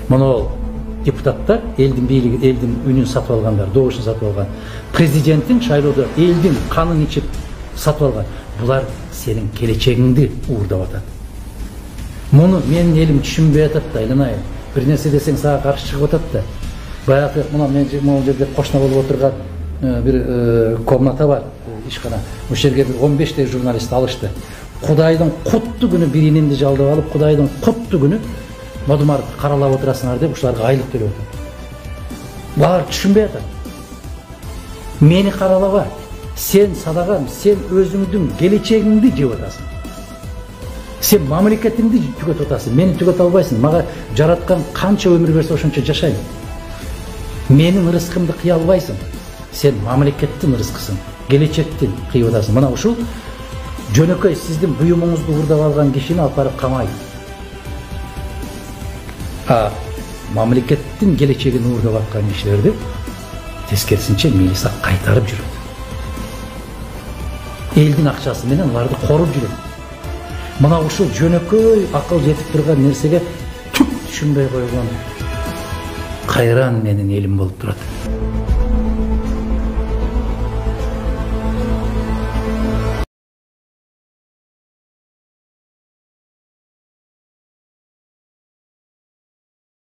Mono депутаттар, elдің бийлиги, elдің үнүн сатып алгандар, добушун сатып алган. Президенттин шайлоодо elдің канын ичип сатып алган. Булар сенин келечегиңди уурдап атат. Муну менин элим түшүнбөй атат да, айланайын. Бир нерсе десең сага каршы чыгып атат да. Баягы мына мен могу жерде кошуна болуп отурган бир комната бар, ишкана. Ошол жерге 15 журналист алышты. Кудайдын куттуу күнү бирининди жалдап алып, Кудайдын куттуу күнү модумарды каралап отурасыңар деп ушуларга айлык төлөп атат. Булар түшүнбөй атат. Мени каралаба. Сен садагам, сен өзүңдүн келечегиңди жеп атасың. Сен мамлекетиңди түгөтүп атасың. Мени түгөтө албайсың. Мага жараткан канча өмүр берсе ошончо жашайм. Менин рызкымды кыя албайсың. Сен мамлекеттин рызкысын, келечектин кыйып атасың. Мына ушул жөнөкөй сиздин буюмуңузду уурдап алган кишини алып барып камайт. Мамлекеттин келечегин уурдап аткан кишилерди тескерисинче милиция кайтарып жүрөт. Элдин акчасы менен аларды коруп жүрөт. Мына ушул жөнөкөй акыл жетип турган нерсеге түк түшүнбөй койгон кайран менин элим болуп турат.